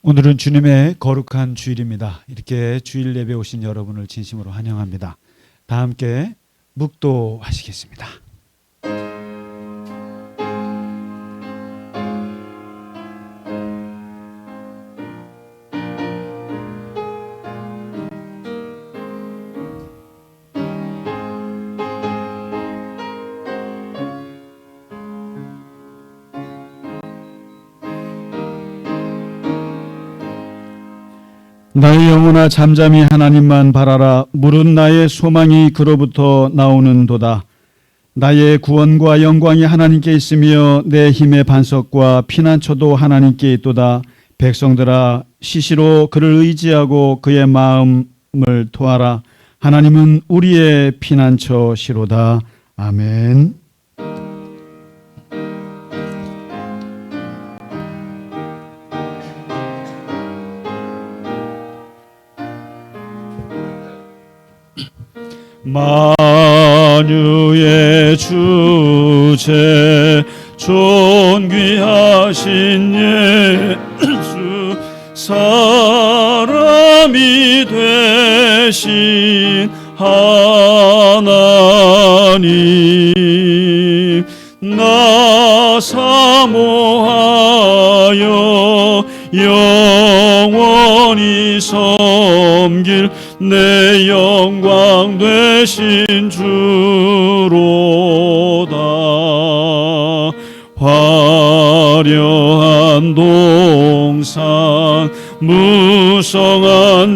오늘은 주님의 거룩한 주일입니다. 이렇게 주일 예배 오신 여러분을 진심으로 환영합니다. 다 함께 묵도하시겠습니다. 나의 영혼아 잠잠히 하나님만 바라라. 물은 나의 소망이 그로부터 나오는도다. 나의 구원과 영광이 하나님께 있으며 내 힘의 반석과 피난처도 하나님께 있도다. 백성들아 시시로 그를 의지하고 그의 마음을 토하라. 하나님은 우리의 피난처시로다. 아멘. 만유의 주제 존귀하신 예수 사람이 되신 하나님 나 사모하여 영원히 섬길 내 영광 되신 주로다. 화려한 동산 무성한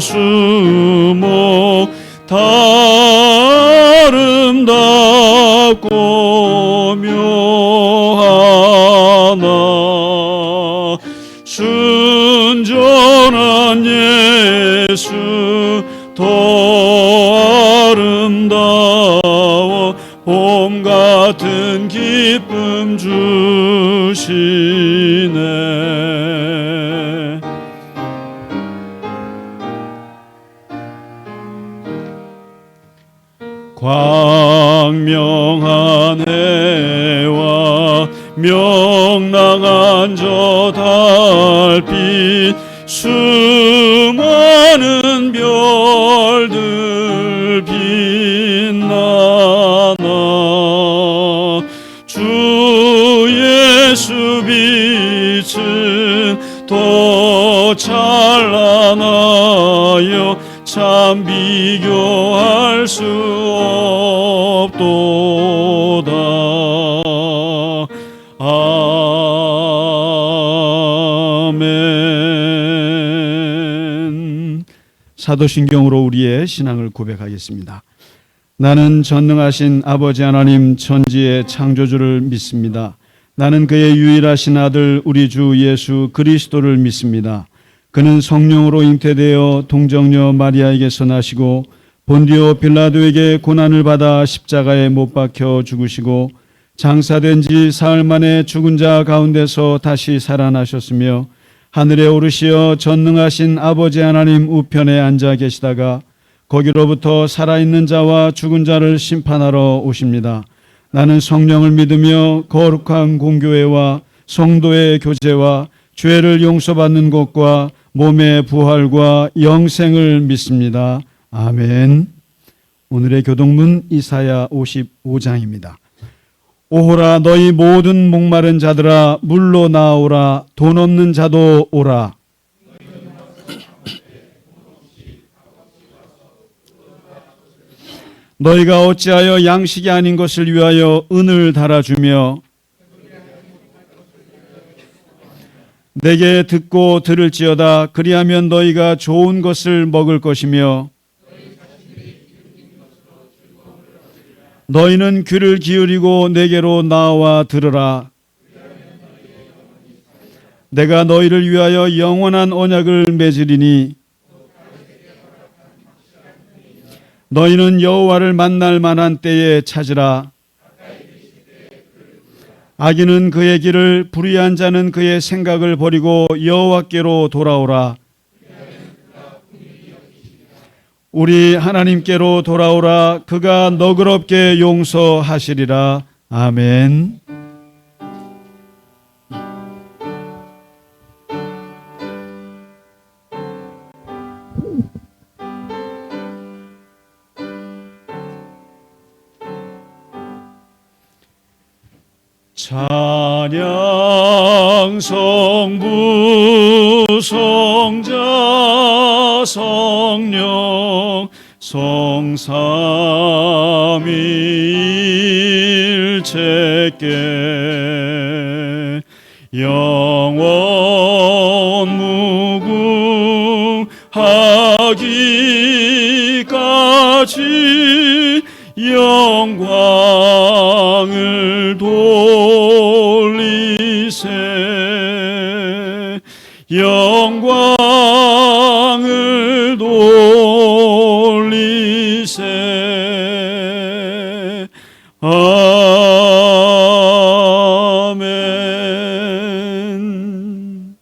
저수목 다 아름답고 묘하나 순전한 예수 더 아름다워 봄 같은 기쁨 주시네. 광명한 해와 명랑한 저 달빛 수많은 별들 빛나나 주 예수 빛은 더 찬란하여 참 비교할 수 없도다. 아멘. 사도신경으로 우리의 신앙을 고백하겠습니다. 나는 전능하신 아버지 하나님 천지의 창조주를 믿습니다. 나는 그의 유일하신 아들 우리 주 예수 그리스도를 믿습니다. 그는 성령으로 잉태되어 동정녀 마리아에게서 나시고 본디오 빌라도에게 고난을 받아 십자가에 못 박혀 죽으시고 장사된 지 사흘 만에 죽은 자 가운데서 다시 살아나셨으며 하늘에 오르시어 전능하신 아버지 하나님 우편에 앉아 계시다가 거기로부터 살아있는 자와 죽은 자를 심판하러 오십니다. 나는 성령을 믿으며 거룩한 공교회와 성도의 교제와 죄를 용서받는 것과 몸의 부활과 영생을 믿습니다. 아멘. 오늘의 교동문 이사야 55장입니다. 오호라 너희 모든 목마른 자들아 물로 나오라. 돈 없는 자도 오라. 너희가 어찌하여 양식이 아닌 것을 위하여 은을 달아주며 내게 듣고 들을지어다. 그리하면 너희가 좋은 것을 먹을 것이며 너희는 귀를 기울이고 내게로 나와 들으라. 내가 너희를 위하여 영원한 언약을 맺으리니 너희는 여호와를 만날 만한 때에 찾으라. 악인은 그의 길을 불의한 자는 그의 생각을 버리고 여호와께로 돌아오라. 우리 하나님께로 돌아오라. 그가 너그럽게 용서하시리라. 아멘. 찬양 성부 성자 성령 성삼위일체께 영원 무궁하기까지 영광을 돌리세 영광을 돌리세 아멘.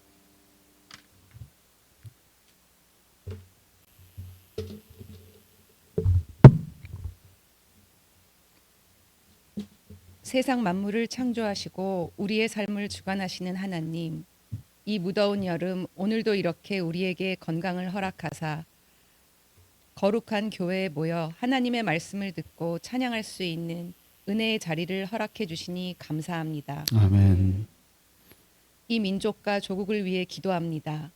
세상 만물을 창조하시고 우리의 삶을 주관하시는 하나님, 이 무더운 여름 오늘도 이렇게 우리에게 건강을 허락하사 거룩한 교회에 모여 하나님의 말씀을 듣고 찬양할 수 있는 은혜의 자리를 허락해 주시니 감사합니다. 아멘. 이 민족과 조국을 위해 기도합니다.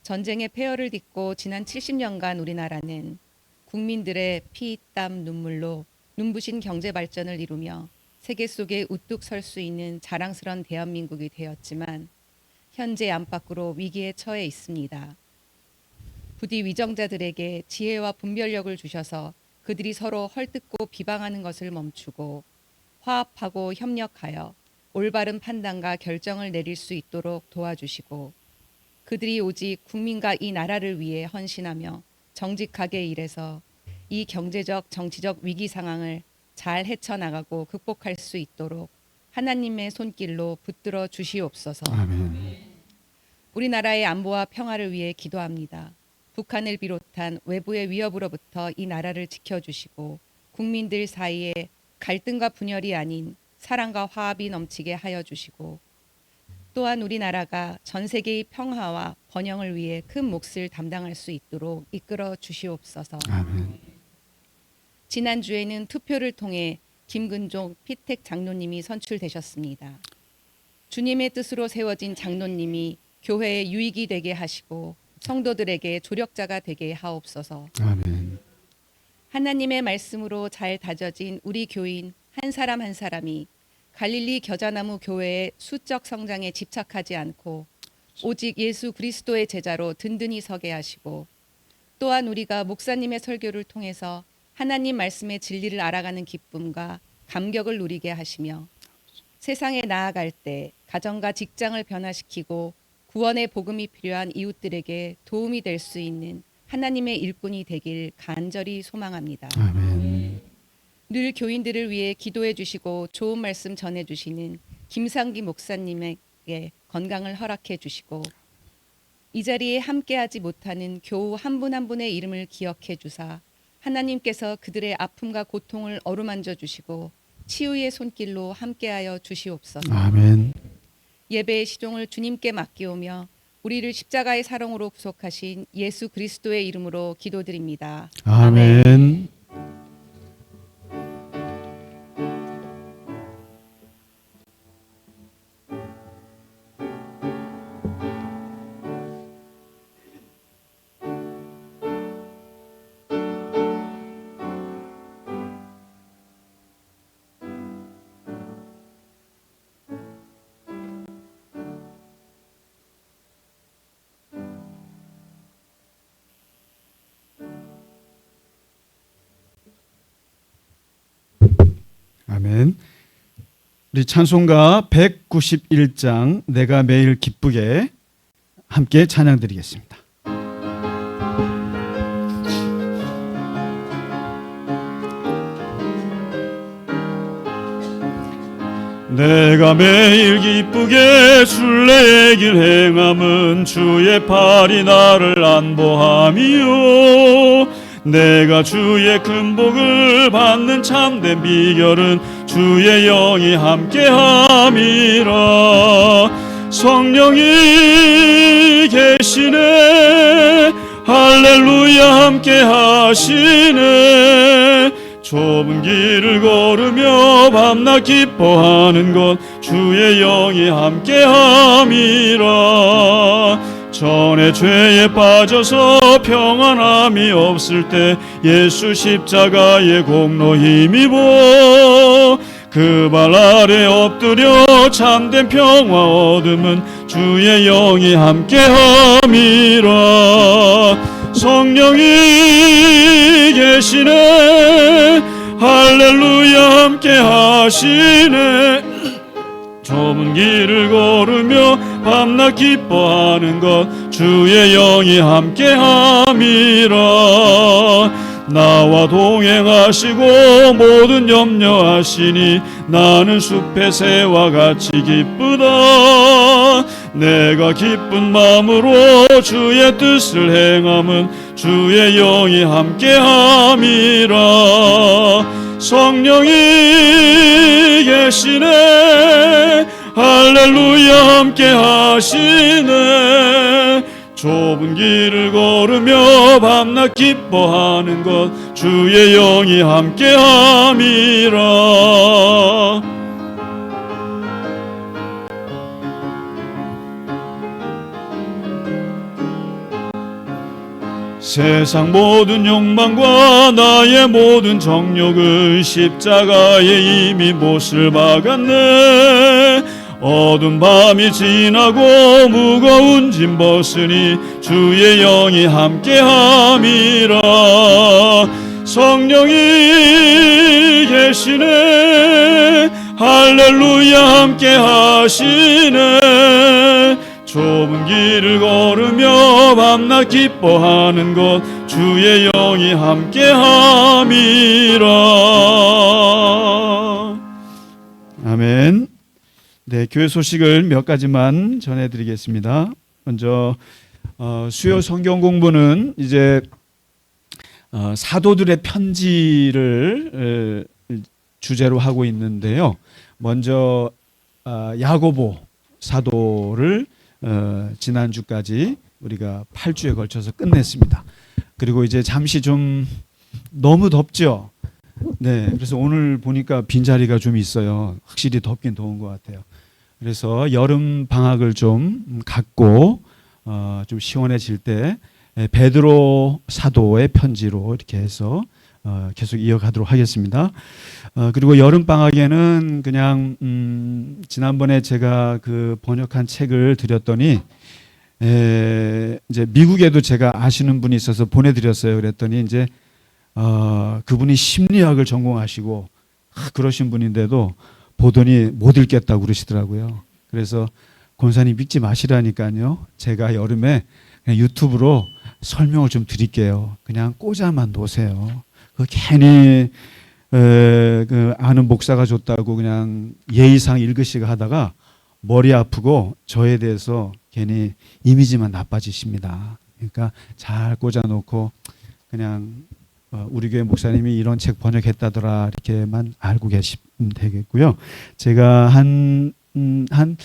전쟁의 폐허를 딛고 지난 70년간 우리나라는 국민들의 피, 땀, 눈물로 눈부신 경제 발전을 이루며 세계 속에 우뚝 설 수 있는 자랑스러운 대한민국이 되었지만 현재 안팎으로 위기에 처해 있습니다. 부디 위정자들에게 지혜와 분별력을 주셔서 그들이 서로 헐뜯고 비방하는 것을 멈추고 화합하고 협력하여 올바른 판단과 결정을 내릴 수 있도록 도와주시고 그들이 오직 국민과 이 나라를 위해 헌신하며 정직하게 일해서 이 경제적, 정치적 위기 상황을 잘 헤쳐나가고 극복할 수 있도록 하나님의 손길로 붙들어 주시옵소서. 아멘. 우리나라의 안보와 평화를 위해 기도합니다. 북한을 비롯한 외부의 위협으로부터 이 나라를 지켜주시고 국민들 사이에 갈등과 분열이 아닌 사랑과 화합이 넘치게 하여 주시고 또한 우리나라가 전 세계의 평화와 번영을 위해 큰 몫을 담당할 수 있도록 이끌어 주시옵소서. 아멘. 지난주에는 투표를 통해 김근종 피택 장로님이 선출되셨습니다. 주님의 뜻으로 세워진 장로님이 교회에 유익이 되게 하시고 성도들에게 조력자가 되게 하옵소서. 아멘. 하나님의 말씀으로 잘 다져진 우리 교인 한 사람 한 사람이 갈릴리 겨자나무 교회의 수적 성장에 집착하지 않고 오직 예수 그리스도의 제자로 든든히 서게 하시고 또한 우리가 목사님의 설교를 통해서 하나님 말씀의 진리를 알아가는 기쁨과 감격을 누리게 하시며 세상에 나아갈 때 가정과 직장을 변화시키고 구원의 복음이 필요한 이웃들에게 도움이 될 수 있는 하나님의 일꾼이 되길 간절히 소망합니다. 아멘. 늘 교인들을 위해 기도해 주시고 좋은 말씀 전해 주시는 김상기 목사님에게 건강을 허락해 주시고 이 자리에 함께하지 못하는 교우 한 분 한 분의 이름을 기억해 주사 하나님께서 그들의 아픔과 고통을 어루만져 주시고 치유의 손길로 함께하여 주시옵소서. 아멘. 예배의 시종을 주님께 맡기오며 우리를 십자가의 사랑으로 구속하신 예수 그리스도의 이름으로 기도드립니다. 아멘. 아멘. 우리 찬송가 191장 내가 매일 기쁘게 함께 찬양 드리겠습니다. 내가 매일 기쁘게 순례의 길 행함은 주의 팔이 나를 안보함이요 내가 주의 큰 복을 받는 참된 비결은 주의 영이 함께함이라 성령이 계시네 할렐루야 할렐루야 함께 하시네. 좁은 길을 걸으며 밤낮 기뻐하는 것 주의 영이 함께함이라. 전에 죄에 빠져서 평안함이 없을 때 예수 십자가의 공로 힘입어 그 발 아래 엎드려 참된 평화 얻음은 주의 영이 함께함이라. 성령이 계시네. 할렐루야 함께 하시네. 좁은 길을 걸으며 밤낮 기뻐하는 것 주의 영이 함께함이라. 나와 동행하시고 모든 염려하시니 나는 숲의 새와 같이 기쁘다. 내가 기쁜 마음으로 주의 뜻을 행함은 주의 영이 함께함이라. 성령이 계시네. 할렐루야 함께 하시네. 좁은 길을 걸으며 밤낮 기뻐하는 것 주의 영이 함께함이라. 세상 모든 욕망과 나의 모든 정욕은 십자가에 이미 못을 박았네. 어두운 밤이 지나고 무거운 짐 벗으니 주의 영이 함께함이라. 성령이 계시네. 할렐루야 함께하시네. 좁은 길을 걸으며 밤낮 기뻐하는 것 주의 영이 함께함이라. 아멘. 네, 교회 소식을 몇 가지만 전해드리겠습니다. 먼저 수요 성경 공부는 이제 사도들의 편지를 주제로 하고 있는데요. 먼저 야고보 사도를 지난주까지 우리가 8주에 걸쳐서 끝냈습니다. 그리고 이제 잠시 좀 너무 덥죠. 네, 그래서 오늘 보니까 빈자리가 좀 있어요. 확실히 덥긴 더운 것 같아요. 그래서 여름 방학을 좀 갖고 좀 시원해질 때 베드로 사도의 편지로 이렇게 해서 계속 이어가도록 하겠습니다. 그리고 여름 방학에는 그냥 지난번에 제가 그 번역한 책을 드렸더니 이제 미국에도 제가 아시는 분이 있어서 보내드렸어요. 그랬더니 이제 그분이 심리학을 전공하시고 그러신 분인데도 보더니 못 읽겠다고 그러시더라고요. 그래서 권사님 믿지 마시라니까요. 제가 여름에 그냥 유튜브로 설명을 좀 드릴게요. 그냥 꽂아만 놓으세요. 그 괜히 그 아는 목사가 줬다고 그냥 예의상 읽으시고 하다가 머리 아프고 저에 대해서 괜히 이미지만 나빠지십니다. 그러니까 잘 꽂아놓고 그냥 우리 교회 목사님이 이런 책 번역했다더라 이렇게만 알고 계시면 되겠고요. 제가 한 3,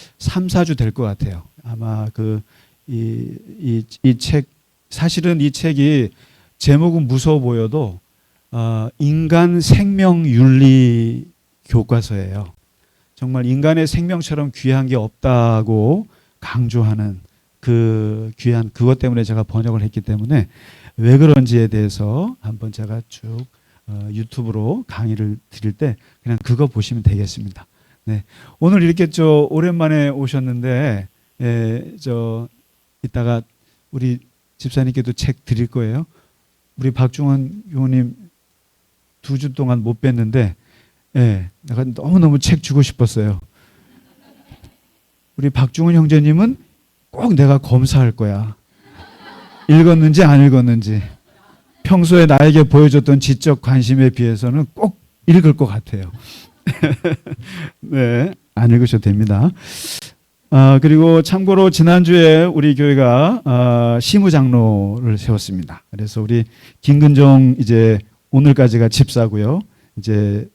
4주 될 것 같아요. 아마 이 책 사실은 이 책이 제목은 무서워 보여도 인간 생명 윤리 교과서예요. 정말 인간의 생명처럼 귀한 게 없다고 강조하는 그 귀한 그것 때문에 제가 번역을 했기 때문에 왜 그런지에 대해서 한번 제가 쭉 유튜브로 강의를 드릴 때 그냥 그거 보시면 되겠습니다. 네. 오늘 이렇게 오랜만에 오셨는데 이따가 우리 집사님께도 책 드릴 거예요. 우리 박중원 교우님 2주 동안 못 뵀는데 내가 너무너무 책 주고 싶었어요. 우리 박중원 형제님은 꼭 내가 검사할 거야. 읽었는지 안 읽었는지. 평소에 나에게 보여줬던 지적 관심에 비해서는 꼭 읽을 것 같아요. 네, 안 읽으셔도 됩니다. 그리고 참고로 지난주에 우리 교회가 시무장로를 세웠습니다. 그래서 우리 김근정 이제 오늘까지가 집사고요. 이제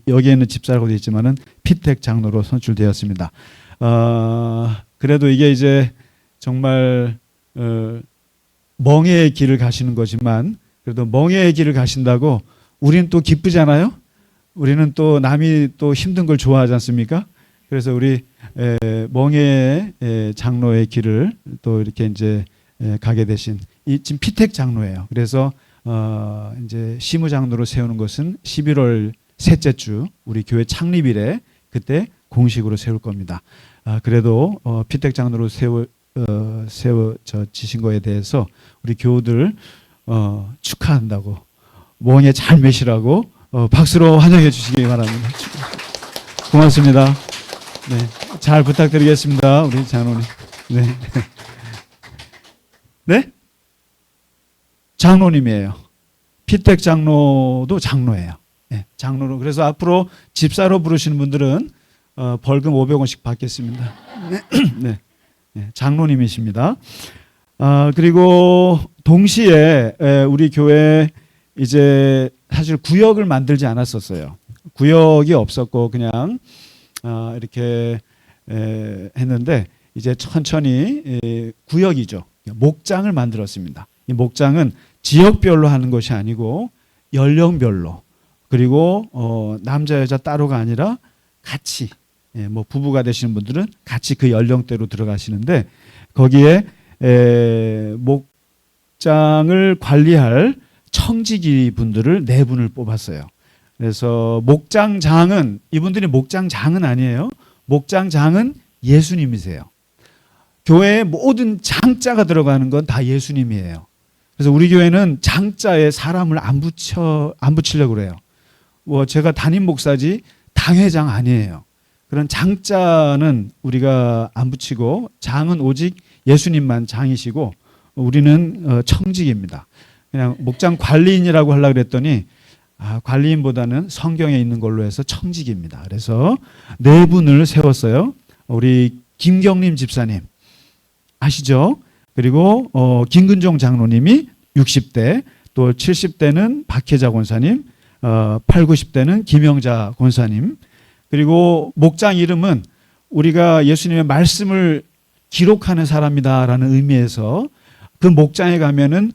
여기에는 집사라고 되어 있지만은 피택 장로로 선출되었습니다. 그래도 이게 이제 정말 멍에의 길을 가시는 거지만 그래도 멍에의 길을 가신다고 우리는 또 기쁘잖아요. 우리는 또 남이 또 힘든 걸 좋아하지 않습니까? 그래서 우리 멍에 장로의 길을 또 이렇게 이제 가게 되신 지금 피택 장로예요. 그래서 이제 시무 장로로 세우는 것은 11월 셋째 주 우리 교회 창립일에 그때 공식으로 세울 겁니다. 그래도 피택 장로로 세워지신 거에 대해서 우리 교우들 축하한다고 멍에 잘 매시라고 박수로 환영해 주시기 바랍니다. 고맙습니다. 네, 잘 부탁드리겠습니다, 우리 장로님. 네, 네, 장로님이에요. 피택 장로도 장로예요. 네, 장로로. 그래서 앞으로 집사로 부르시는 분들은 벌금 500원씩 받겠습니다. 네, 네, 네, 장로님이십니다. 그리고 동시에 우리 교회 이제 사실 구역을 만들지 않았었어요. 구역이 없었고 그냥 이렇게 했는데 이제 천천히 구역이죠. 목장을 만들었습니다. 이 목장은 지역별로 하는 것이 아니고 연령별로 그리고 남자 여자 따로가 아니라 같이 뭐 부부가 되시는 분들은 같이 그 연령대로 들어가시는데 거기에 목장을 관리할 청지기 분들을 4분을 뽑았어요. 그래서 목장장은 이분들이 목장장은 아니에요. 목장장은 예수님이세요. 교회에 모든 장자가 들어가는 건 다 예수님이에요. 그래서 우리 교회는 장자에 사람을 안 붙이려고 그래요. 뭐 제가 담임 목사지 당회장 아니에요. 그런 장자는 우리가 안 붙이고 장은 오직 예수님만 장이시고 우리는 청직입니다. 그냥 목장 관리인이라고 하려고 그랬더니 관리인보다는 성경에 있는 걸로 해서 청직입니다. 그래서 4분을 세웠어요. 우리 김경림 집사님 아시죠? 그리고 김근종 장로님이 60대, 또 70대는 박혜자 권사님, 8, 90대는 김영자 권사님. 그리고 목장 이름은 우리가 예수님의 말씀을 기록하는 사람이다라는 의미에서 그 목장에 가면은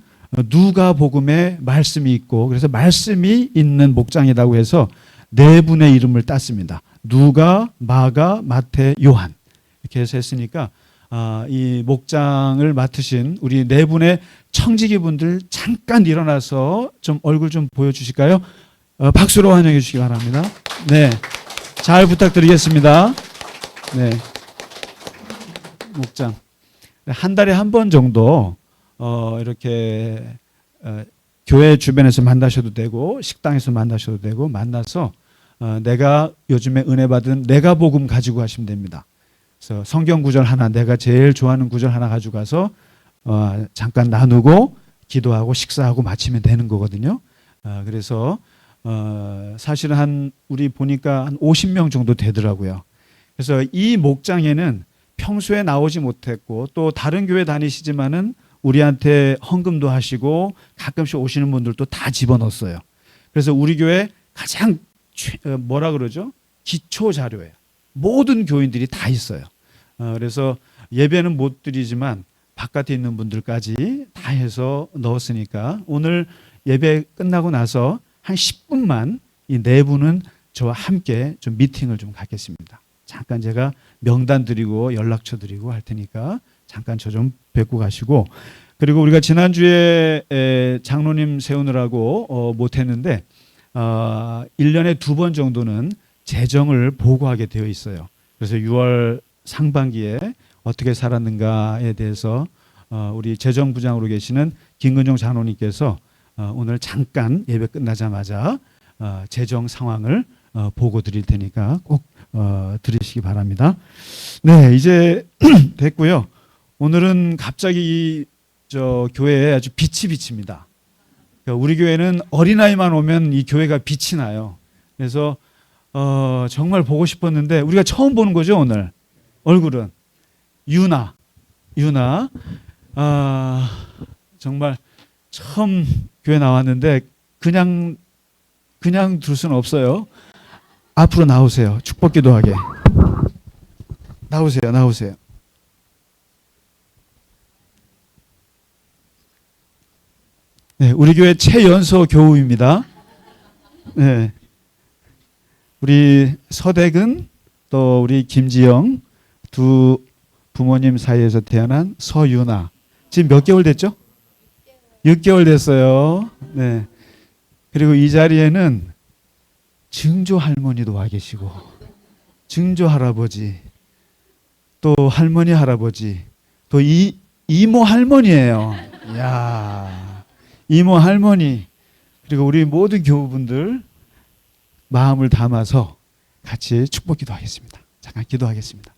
누가복음에 말씀이 있고 그래서 말씀이 있는 목장이라고 해서 4분의 이름을 땄습니다. 누가, 마가, 마태, 요한 이렇게 해서 했으니까 이 목장을 맡으신 우리 4분의 청지기 분들 잠깐 일어나서 좀 얼굴 좀 보여주실까요? 박수로 환영해 주시기 바랍니다. 네, 잘 부탁드리겠습니다. 네, 목장 한 달에 한 번 정도 이렇게 교회 주변에서 만나셔도 되고 식당에서 만나셔도 되고 만나서 내가 요즘에 은혜 받은 내가 복음 가지고 가시면 됩니다. 그래서 성경 구절 하나 내가 제일 좋아하는 구절 하나 가지고 가서 잠깐 나누고 기도하고 식사하고 마치면 되는 거거든요. 그래서 사실은 우리 보니까 한 50명 정도 되더라고요. 그래서 이 목장에는 평소에 나오지 못했고 또 다른 교회 다니시지만은 우리한테 헌금도 하시고 가끔씩 오시는 분들도 다 집어넣었어요. 그래서 우리 교회 가장 뭐라 그러죠? 기초 자료예요. 모든 교인들이 다 있어요. 그래서 예배는 못 드리지만 바깥에 있는 분들까지 다 해서 넣었으니까 오늘 예배 끝나고 나서 한 10분만 이 4분은 저와 함께 좀 미팅을 좀 갖겠습니다. 잠깐 제가 명단 드리고 연락처 드리고 할 테니까 잠깐 저 좀 뵙고 가시고 그리고 우리가 지난주에 장로님 세우느라고 못했는데 1년에 2번 정도는 재정을 보고하게 되어 있어요. 그래서 6월 상반기에 어떻게 살았는가에 대해서 우리 재정부장으로 계시는 김근종 장로님께서 오늘 잠깐 예배 끝나자마자 재정 상황을 보고 드릴 테니까 꼭 들으시기 바랍니다. 네, 이제 됐고요. 오늘은 갑자기 저 교회에 아주 빛이 비칩니다. 우리 교회는 어린아이만 오면 이 교회가 빛이 나요. 그래서 정말 보고 싶었는데 우리가 처음 보는 거죠 오늘 얼굴은 유나 정말 처음 교회 나왔는데 그냥 둘 수는 없어요. 앞으로 나오세요. 축복 기도하게 나오세요. 네, 우리 교회 최연소 교우입니다. 네, 우리 서대근 또 우리 김지영 두 부모님 사이에서 태어난 서유나. 지금 몇 개월 됐죠? 6개월 됐어요. 네. 그리고 이 자리에는 증조 할머니도 와 계시고, 증조 할아버지, 또 할머니 할아버지, 또 이모 할머니예요. 이야, 이모 할머니, 그리고 우리 모든 교우분들 마음을 담아서 같이 축복 기도하겠습니다. 잠깐 기도하겠습니다.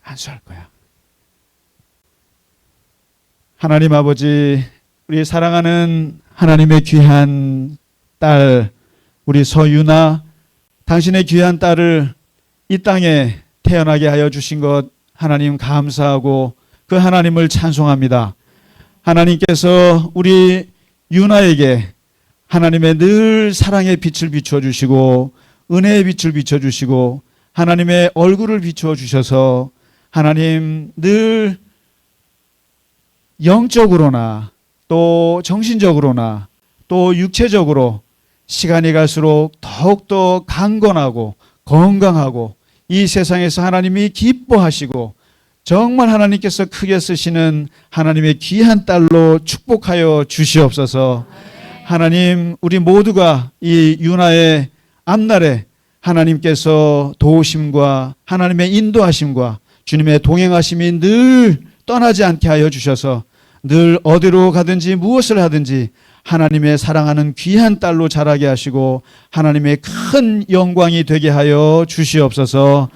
안수할 거야. 하나님 아버지, 우리 사랑하는 하나님의 귀한 딸 우리 서유나, 당신의 귀한 딸을 이 땅에 태어나게 하여 주신 것 하나님 감사하고 그 하나님을 찬송합니다. 하나님께서 우리 유나에게 하나님의 늘 사랑의 빛을 비추어 주시고 은혜의 빛을 비춰 주시고 하나님의 얼굴을 비추어 주셔서 하나님 늘 영적으로나 또 정신적으로나 또 육체적으로 시간이 갈수록 더욱더 강건하고 건강하고 이 세상에서 하나님이 기뻐하시고 정말 하나님께서 크게 쓰시는 하나님의 귀한 딸로 축복하여 주시옵소서. 하나님, 우리 모두가 이 유나의 앞날에 하나님께서 도우심과 하나님의 인도하심과 주님의 동행하심이 늘 떠나지 않게 하여 주셔서 늘 어디로 가든지 무엇을 하든지 하나님의 사랑하는 귀한 딸로 자라게 하시고 하나님의 큰 영광이 되게 하여 주시옵소서.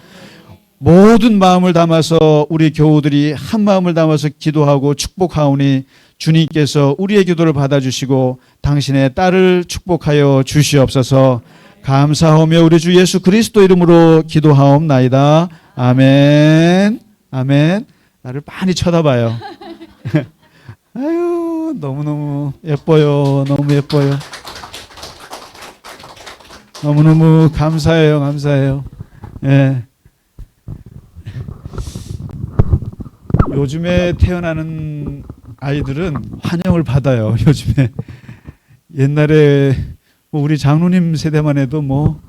모든 마음을 담아서 우리 교우들이 한 마음을 담아서 기도하고 축복하오니 주님께서 우리의 기도를 받아주시고 당신의 딸을 축복하여 주시옵소서. 감사하며 우리 주 예수 그리스도 이름으로 기도하옵나이다. 아멘. 아멘. 나를 많이 쳐다봐요. 아유, 너무너무 예뻐요. 너무 예뻐요. 너무너무 감사해요. 감사해요. 예. 요즘에 태어나는 아이들은 환영을 받아요. 요즘에. 옛날에 뭐 우리 장로님 세대만 해도 뭐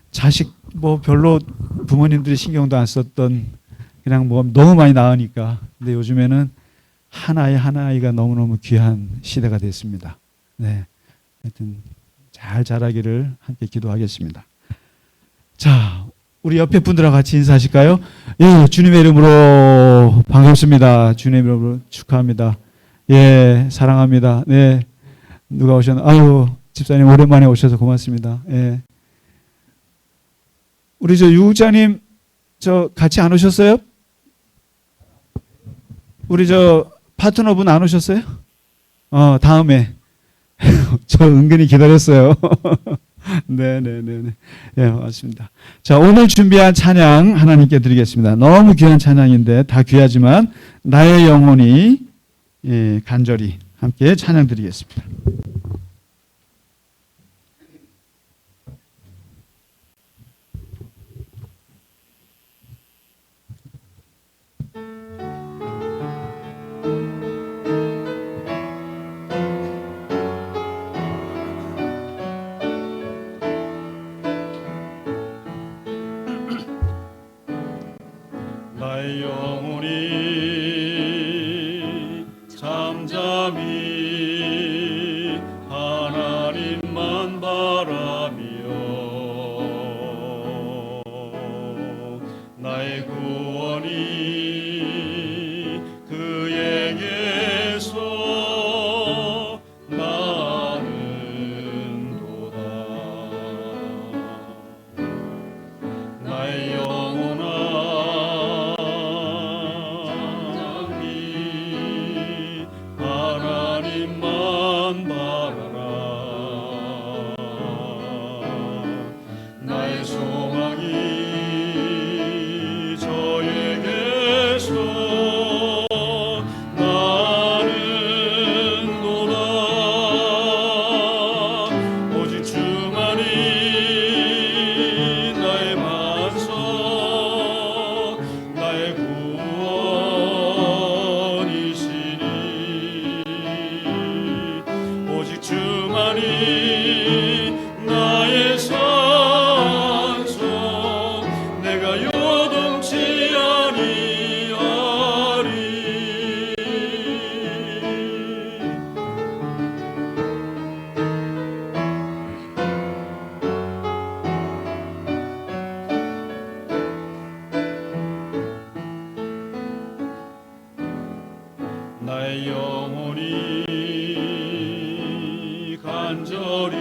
자식 뭐 별로 부모님들이 신경도 안 썼던 그냥 뭐 너무 많이 낳으니까. 근데 요즘에는 하나아이가 너무너무 귀한 시대가 됐습니다. 네. 하여튼 잘 자라기를 함께 기도하겠습니다. 자, 우리 옆에 분들하고 같이 인사하실까요? 예, 주님의 이름으로 반갑습니다. 주님의 이름으로 축하합니다. 예, 사랑합니다. 네. 누가 오셨나? 아유, 집사님 오랜만에 오셔서 고맙습니다. 예. 우리 저 유국자님 저 같이 안 오셨어요? 우리 저 파트너분 안 오셨어요? 다음에. 저 은근히 기다렸어요. 네네네. 예, 맞습니다. 자, 오늘 준비한 찬양 하나님께 드리겠습니다. 너무 귀한 찬양인데 다 귀하지만 나의 영혼이 예, 간절히 함께 찬양 드리겠습니다. 나의 영혼이 잠잠히 나의 영혼이 간절히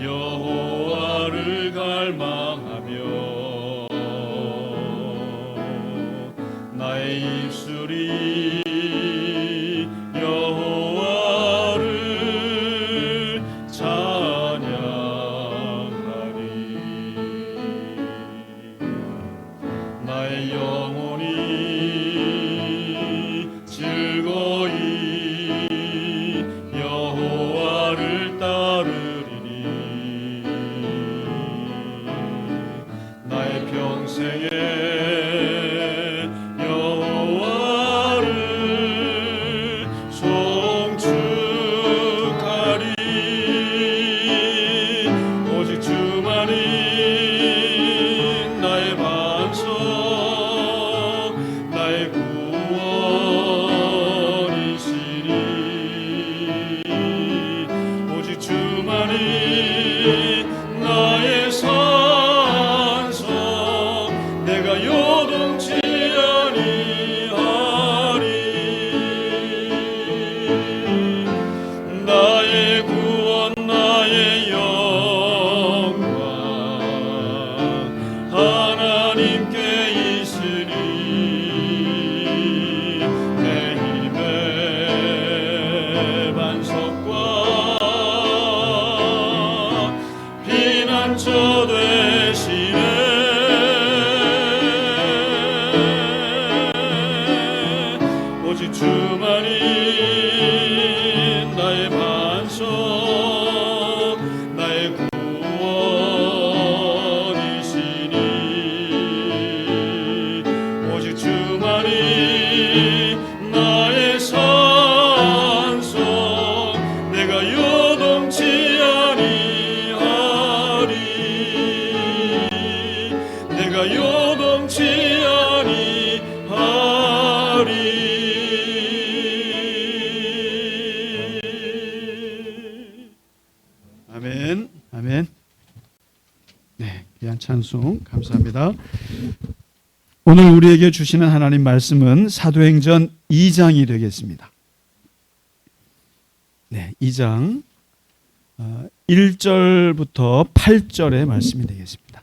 여호와를 갈망하며 나의 입술이 여호와를 찬양하리. 나의 영혼이 즐거이 여호와를 따르리니 나의 평생에 여호와를 송축하리. 오직 주만이 나의 반석 나의 구원이시니 오직 주만이 나의 산성 내가 요동치 아니하리. 나의 구원 나의 영광 하나님께 있으니 내 힘의 반석과 피난처 되시네. 오직 주만이 나의 반석 나의 구원이시니 오직 주만이 나의 산성 내가 요동치 아니하리. 내가 요동치 아니하리. 아멘. 아멘. 네, 귀한 찬송 감사합니다. 오늘 우리에게 주시는 하나님 말씀은 사도행전 2장이 되겠습니다. 네, 2장 1절부터 8절의 말씀이 되겠습니다.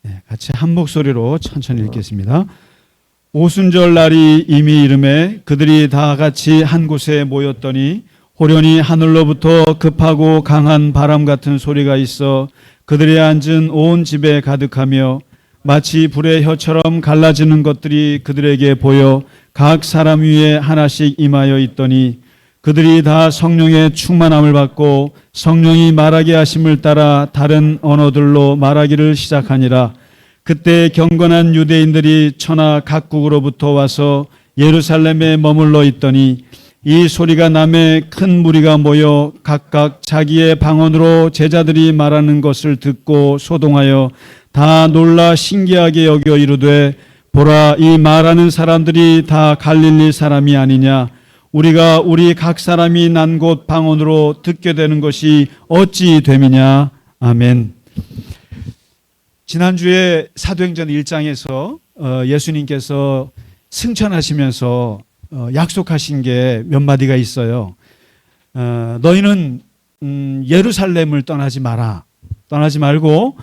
네, 같이 한 목소리로 천천히 읽겠습니다. 오순절 날이 이미 이르매 그들이 다 같이 한 곳에 모였더니 호련히 하늘로부터 급하고 강한 바람 같은 소리가 있어 그들이 앉은 온 집에 가득하며 마치 불의 혀처럼 갈라지는 것들이 그들에게 보여 각 사람 위에 하나씩 임하여 있더니 그들이 다 성령의 충만함을 받고 성령이 말하게 하심을 따라 다른 언어들로 말하기를 시작하니라. 그때 경건한 유대인들이 천하 각국으로부터 와서 예루살렘에 머물러 있더니 이 소리가 남에 큰 무리가 모여 각각 자기의 방언으로 제자들이 말하는 것을 듣고 소동하여 다 놀라 신기하게 여겨 이르되 보라 이 말하는 사람들이 다 갈릴리 사람이 아니냐. 우리가 우리 각 사람이 난 곳 방언으로 듣게 되는 것이 어찌 됨이냐. 아멘. 지난주에 사도행전 1장에서 예수님께서 승천하시면서 약속하신 게 몇 마디가 있어요. 너희는 예루살렘을 떠나지 마라. 떠나지 말고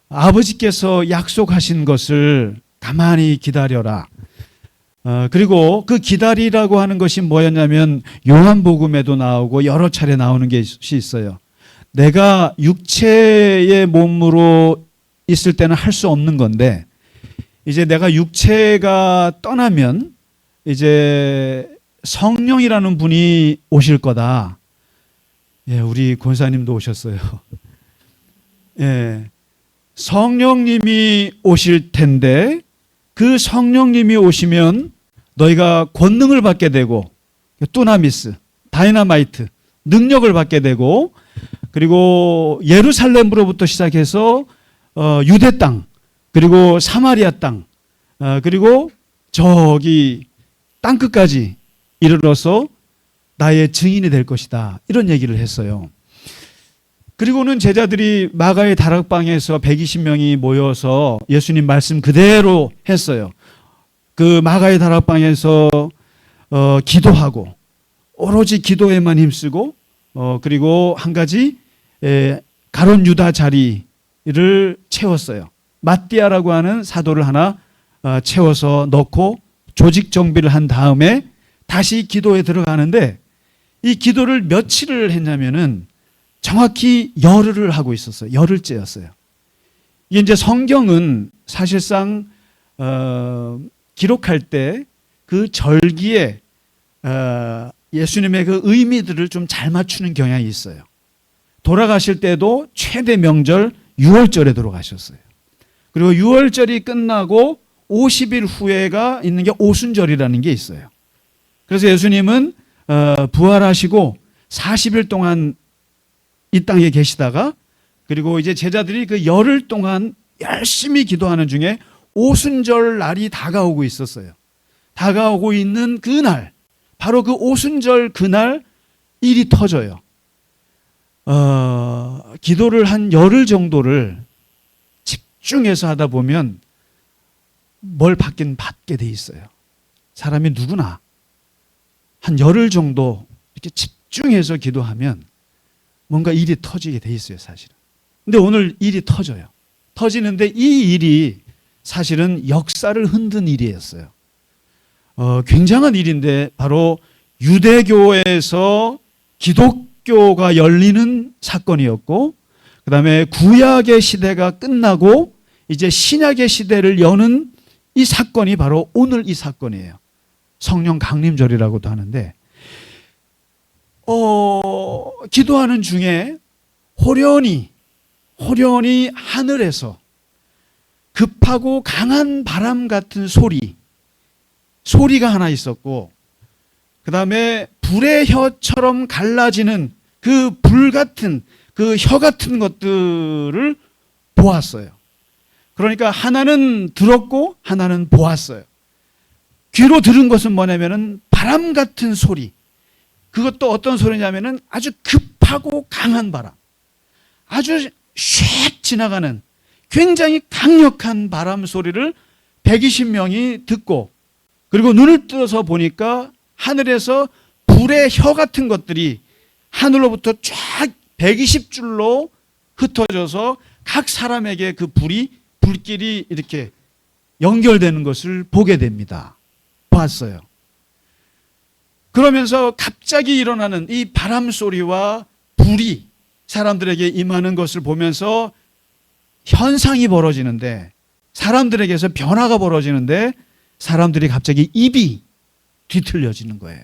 아버지께서 약속하신 것을 가만히 기다려라. 그리고 그 기다리라고 하는 것이 뭐였냐면 요한복음에도 나오고 여러 차례 나오는 것이 있어요. 내가 육체의 몸으로 있을 때는 할 수 없는 건데 이제 내가 육체가 떠나면 이제 성령이라는 분이 오실 거다. 예, 우리 권사님도 오셨어요. 예, 성령님이 오실 텐데 그 성령님이 오시면 너희가 권능을 받게 되고 뚜나미스, 다이나마이트, 능력을 받게 되고 그리고 예루살렘으로부터 시작해서 유대 땅 그리고 사마리아 땅 그리고 저기 땅끝까지 이르러서 나의 증인이 될 것이다. 이런 얘기를 했어요. 그리고는 제자들이 마가의 다락방에서 120명이 모여서 예수님 말씀 그대로 했어요. 그 마가의 다락방에서 기도하고 오로지 기도에만 힘쓰고 그리고 한 가지 가룟 유다 자리를 채웠어요. 마띠아라고 하는 사도를 하나 채워서 넣고 조직 정비를 한 다음에 다시 기도에 들어가는데 이 기도를 며칠을 했냐면은 정확히 열흘을 하고 있었어요. 열흘째였어요. 이게 이제 성경은 사실상 기록할 때 그 절기에 예수님의 그 의미들을 좀 잘 맞추는 경향이 있어요. 돌아가실 때도 최대 명절 6월절에 돌아가셨어요. 그리고 6월절이 끝나고 50일 후에가 있는 게 오순절이라는 게 있어요. 그래서 예수님은 부활하시고 40일 동안 이 땅에 계시다가 그리고 이제 제자들이 그 열흘 동안 열심히 기도하는 중에 오순절 날이 다가오고 있었어요. 다가오고 있는 그날, 바로 그 오순절 그날 일이 터져요. 기도를 한 열흘 정도를 집중해서 하다 보면 뭘 받긴 받게 돼 있어요. 사람이 누구나 한 열흘 정도 이렇게 집중해서 기도하면 뭔가 일이 터지게 돼 있어요, 사실은. 근데 오늘 일이 터져요. 터지는데 이 일이 사실은 역사를 흔든 일이었어요. 굉장한 일인데 바로 유대교에서 기독교가 열리는 사건이었고 그 다음에 구약의 시대가 끝나고 이제 신약의 시대를 여는 이 사건이 바로 오늘 이 사건이에요. 성령 강림절이라고도 하는데 기도하는 중에 호련히 하늘에서 급하고 강한 바람 같은 소리가 하나 있었고 그 다음에 불의 혀처럼 갈라지는 그 불 같은 그 혀 같은 것들을 보았어요. 그러니까 하나는 들었고 하나는 보았어요. 귀로 들은 것은 뭐냐면은 바람 같은 소리. 그것도 어떤 소리냐면은 아주 급하고 강한 바람. 아주 슉 지나가는 굉장히 강력한 바람 소리를 120명이 듣고 그리고 눈을 떠서 보니까 하늘에서 불의 혀 같은 것들이 하늘로부터 쫙 120줄로 흩어져서 각 사람에게 그 불길이 이렇게 연결되는 것을 보게 됩니다. 봤어요. 그러면서 갑자기 일어나는 이 바람 소리와 불이 사람들에게 임하는 것을 보면서 현상이 벌어지는데 사람들에게서 변화가 벌어지는데 사람들이 갑자기 입이 뒤틀려지는 거예요.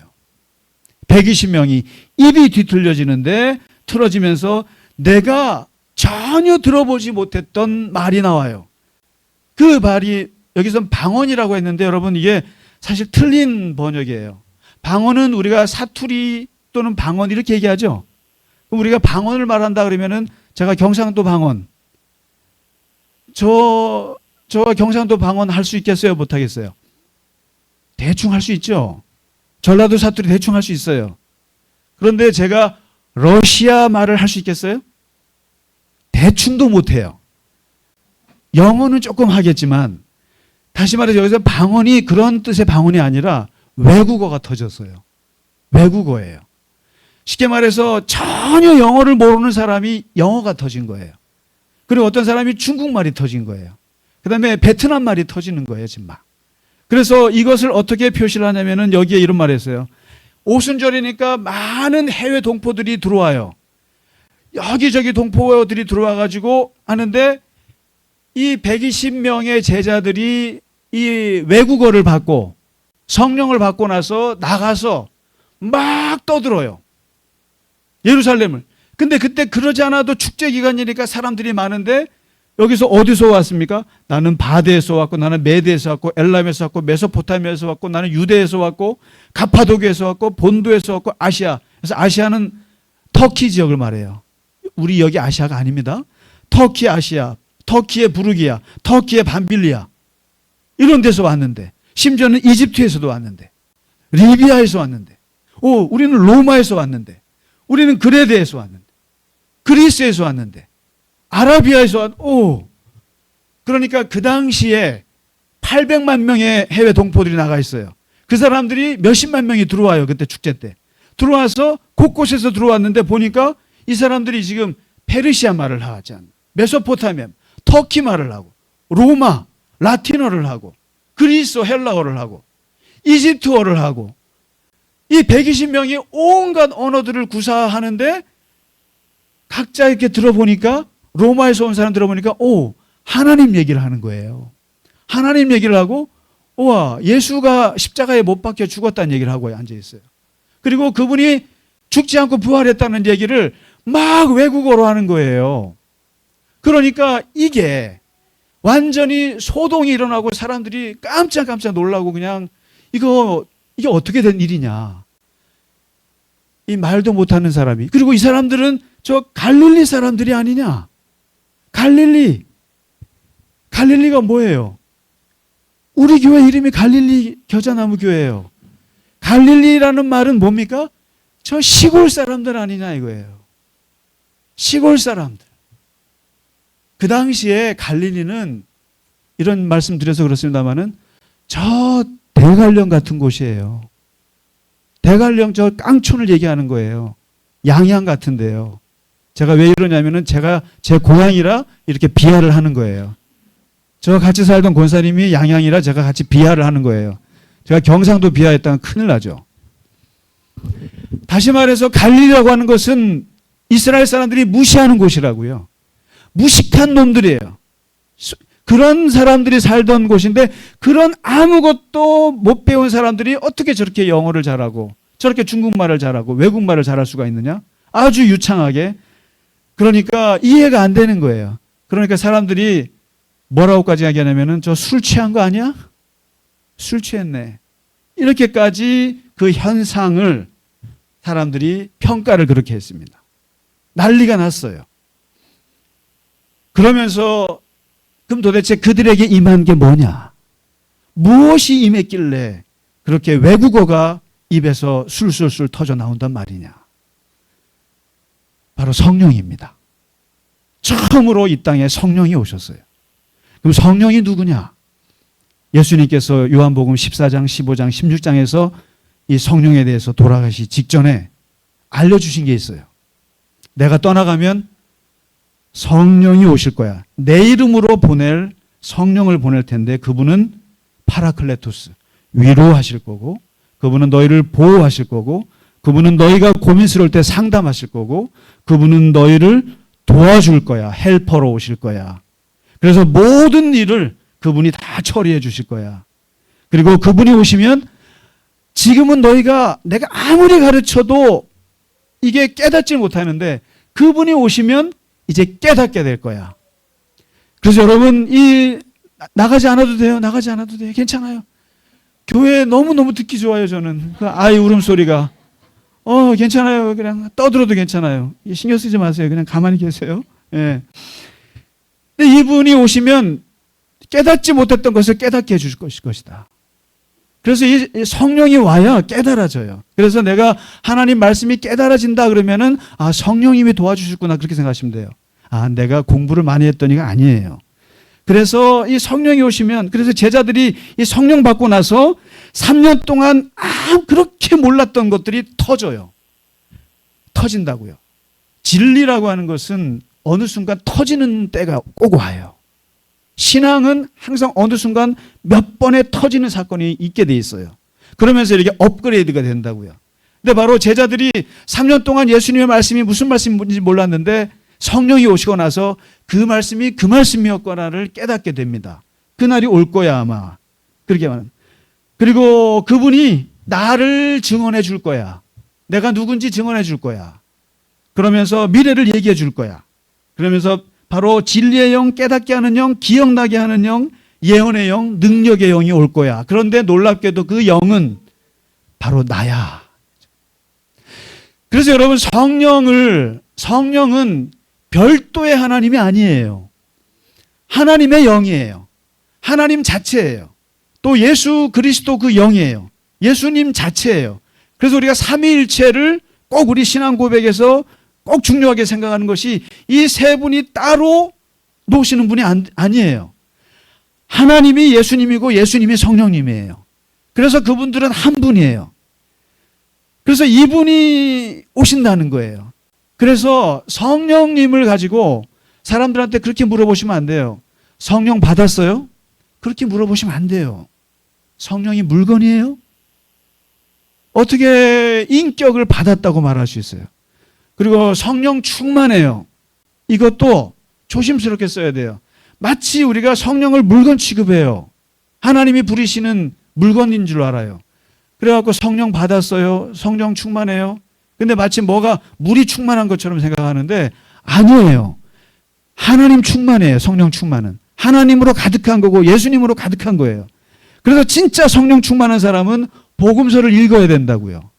120명이 입이 뒤틀려지는데 틀어지면서 내가 전혀 들어보지 못했던 말이 나와요. 그 말이 여기서 방언이라고 했는데 여러분 이게 사실 틀린 번역이에요. 방언은 우리가 사투리 또는 방언 이렇게 얘기하죠. 그럼 우리가 방언을 말한다 그러면은 제가 경상도 방언 저가 경상도 방언 할 수 있겠어요? 못 하겠어요? 대충 할 수 있죠. 전라도 사투리 대충 할 수 있어요. 그런데 제가 러시아 말을 할 수 있겠어요? 대충도 못해요. 영어는 조금 하겠지만 다시 말해서 여기서 방언이 그런 뜻의 방언이 아니라 외국어가 터졌어요. 외국어예요. 쉽게 말해서 전혀 영어를 모르는 사람이 영어가 터진 거예요. 그리고 어떤 사람이 중국말이 터진 거예요. 그 다음에 베트남 말이 터지는 거예요, 지금 막. 그래서 이것을 어떻게 표시를 하냐면은 여기에 이런 말을 했어요. 오순절이니까 많은 해외 동포들이 들어와요. 여기저기 동포들이 들어와 가지고 하는데 이 120명의 제자들이 이 외국어를 받고 성령을 받고 나서 나가서 막 떠들어요. 예루살렘을. 근데 그때 그러지 않아도 축제 기간이니까 사람들이 많은데 여기서 어디서 왔습니까? 나는 바데에서 왔고 나는 메데에서 왔고 엘람에서 왔고 메소포타미아에서 왔고 나는 유대에서 왔고 가파도기에서 왔고 본도에서 왔고 아시아. 그래서 아시아는 터키 지역을 말해요. 우리 여기 아시아가 아닙니다. 터키 아시아, 터키의 부르기아, 터키의 밤빌리아 이런 데서 왔는데 심지어는 이집트에서도 왔는데 리비아에서 왔는데 우리는 로마에서 왔는데 우리는 그레데에서 왔는데 그리스에서 왔는데 아라비아에서 그러니까 그 당시에 800만 명의 해외 동포들이 나가 있어요. 그 사람들이 몇십만 명이 들어와요. 그때 축제 때. 들어와서 곳곳에서 들어왔는데 보니까 이 사람들이 지금 페르시아 말을 하지 않나, 메소포타미아, 터키 말을 하고, 로마, 라틴어를 하고, 그리스 헬라어를 하고, 이집트어를 하고, 이 120명이 온갖 언어들을 구사하는데 각자 이렇게 들어보니까, 로마에서 온 사람 들어보니까 하나님 얘기를 하는 거예요. 하나님 얘기를 하고, 우와, 예수가 십자가에 못 박혀 죽었다는 얘기를 하고 앉아있어요. 그리고 그분이 죽지 않고 부활했다는 얘기를 막 외국어로 하는 거예요. 그러니까 이게 완전히 소동이 일어나고 사람들이 깜짝깜짝 놀라고 그냥 이게 어떻게 된 일이냐. 이 말도 못하는 사람이. 그리고 이 사람들은 저 갈릴리 사람들이 아니냐. 갈릴리가 뭐예요? 우리 교회 이름이 갈릴리 겨자나무 교회예요. 갈릴리라는 말은 뭡니까? 저 시골 사람들 아니냐 이거예요. 시골 사람들. 그 당시에 갈릴리는 이런 말씀 드려서 그렇습니다만은 저 대관령 같은 곳이에요. 대관령 저 깡촌을 얘기하는 거예요. 양양 같은데요. 제가 왜 이러냐면은 제가 제 고향이라 이렇게 비하를 하는 거예요. 저 같이 살던 권사님이 양양이라 제가 같이 비하를 하는 거예요. 제가 경상도 비하했다면 큰일 나죠. 다시 말해서 갈릴리라고 하는 것은 이스라엘 사람들이 무시하는 곳이라고요. 무식한 놈들이에요. 그런 사람들이 살던 곳인데 그런 아무것도 못 배운 사람들이 어떻게 저렇게 영어를 잘하고 저렇게 중국말을 잘하고 외국말을 잘할 수가 있느냐? 아주 유창하게. 그러니까 이해가 안 되는 거예요. 그러니까 사람들이 뭐라고까지 얘기하냐면은 저 술 취한 거 아니야? 술 취했네. 이렇게까지 그 현상을 사람들이 평가를 그렇게 했습니다. 난리가 났어요. 그러면서 그럼 도대체 그들에게 임한 게 뭐냐? 무엇이 임했길래 그렇게 외국어가 입에서 술술술 터져 나온단 말이냐? 바로 성령입니다. 처음으로 이 땅에 성령이 오셨어요. 그럼 성령이 누구냐? 예수님께서 요한복음 14장, 15장, 16장에서 이 성령에 대해서 돌아가시 직전에 알려주신 게 있어요. 내가 떠나가면 성령이 오실 거야. 내 이름으로 보낼 성령을 보낼 텐데 그분은 파라클레토스, 위로하실 거고, 그분은 너희를 보호하실 거고, 그분은 너희가 고민스러울 때 상담하실 거고, 그분은 너희를 도와줄 거야. 헬퍼로 오실 거야. 그래서 모든 일을 그분이 다 처리해 주실 거야. 그리고 그분이 오시면 지금은 너희가 내가 아무리 가르쳐도 이게 깨닫지 못하는데 그분이 오시면 이제 깨닫게 될 거야. 그래서 여러분 나가지 않아도 돼요. 나가지 않아도 돼요. 괜찮아요. 교회 너무너무 듣기 좋아요. 저는 그 아이 울음소리가 괜찮아요. 그냥 떠들어도 괜찮아요. 신경 쓰지 마세요. 그냥 가만히 계세요. 예. 근데 이분이 오시면 깨닫지 못했던 것을 깨닫게 해줄 것이다. 그래서 이 성령이 와야 깨달아져요. 그래서 내가 하나님 말씀이 깨달아진다 그러면은 성령님이 도와주셨구나 그렇게 생각하시면 돼요. 내가 공부를 많이 했더니가 아니에요. 그래서 이 성령이 오시면, 그래서 제자들이 이 성령 받고 나서 3년 동안 그렇게 몰랐던 것들이 터져요. 터진다고요. 진리라고 하는 것은 어느 순간 터지는 때가 꼭 와요. 신앙은 항상 어느 순간 몇 번에 터지는 사건이 있게 돼 있어요. 그러면서 이렇게 업그레이드가 된다고요. 근데 바로 제자들이 3년 동안 예수님의 말씀이 무슨 말씀인지 몰랐는데 성령이 오시고 나서 그 말씀이 그 말씀이었구나를 깨닫게 됩니다. 그날이 올 거야 아마. 그렇게 말하는. 그리고 그분이 나를 증언해 줄 거야. 내가 누군지 증언해 줄 거야. 그러면서 미래를 얘기해 줄 거야. 그러면서 바로 진리의 영, 깨닫게 하는 영, 기억나게 하는 영, 예언의 영, 능력의 영이 올 거야. 그런데 놀랍게도 그 영은 바로 나야. 그래서 여러분 성령은 별도의 하나님이 아니에요. 하나님의 영이에요. 하나님 자체예요. 또 예수 그리스도 그 영이에요. 예수님 자체예요. 그래서 우리가 삼위일체를 꼭 우리 신앙 고백에서 꼭 중요하게 생각하는 것이 이 세 분이 따로 놓으시는 분이 아니에요. 하나님이 예수님이고 예수님이 성령님이에요. 그래서 그분들은 한 분이에요. 그래서 이분이 오신다는 거예요. 그래서 성령님을 가지고 사람들한테 그렇게 물어보시면 안 돼요. 성령 받았어요? 그렇게 물어보시면 안 돼요. 성령이 물건이에요? 어떻게 인격을 받았다고 말할 수 있어요? 그리고 성령 충만해요. 이것도 조심스럽게 써야 돼요. 마치 우리가 성령을 물건 취급해요. 하나님이 부리시는 물건인 줄 알아요. 그래갖고 성령 받았어요. 성령 충만해요. 근데 마치 뭐가 물이 충만한 것처럼 생각하는데 아니에요. 하나님 충만해요. 성령 충만은. 하나님으로 가득한 거고 예수님으로 가득한 거예요. 그래서 진짜 성령 충만한 사람은 복음서를 읽어야 된다고요.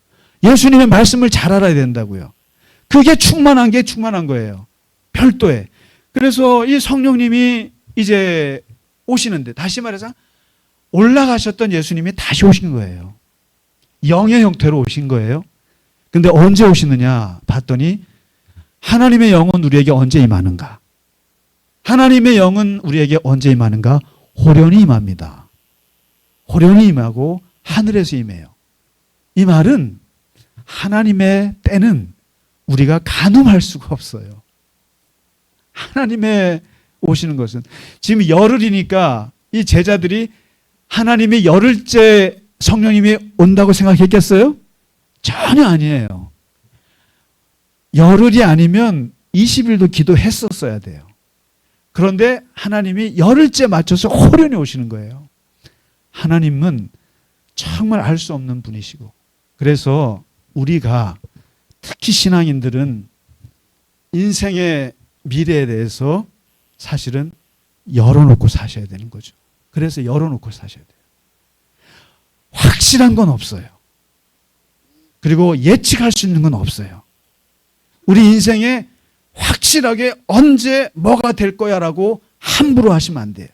예수님의 말씀을 잘 알아야 된다고요. 그게 충만한 게 충만한 거예요. 별도의. 그래서 이 성령님이 이제 오시는데 다시 말해서 올라가셨던 예수님이 다시 오신 거예요. 영의 형태로 오신 거예요. 근데 언제 오시느냐 봤더니 하나님의 영은 우리에게 언제 임하는가? 하나님의 영은 우리에게 언제 임하는가? 호련히 임합니다. 호련히 임하고 하늘에서 임해요. 이 말은 하나님의 때는 우리가 가늠할 수가 없어요. 하나님의 오시는 것은 지금 열흘이니까 이 제자들이 하나님이 열흘째 성령님이 온다고 생각했겠어요? 전혀 아니에요. 열흘이 아니면 20일도 기도했었어야 돼요. 그런데 하나님이 열흘째 맞춰서 호련히 오시는 거예요. 하나님은 정말 알 수 없는 분이시고 그래서 우리가 특히 신앙인들은 인생의 미래에 대해서 사실은 열어놓고 사셔야 되는 거죠. 그래서 열어놓고 사셔야 돼요. 확실한 건 없어요. 그리고 예측할 수 있는 건 없어요. 우리 인생에 확실하게 언제 뭐가 될 거야라고 함부로 하시면 안 돼요.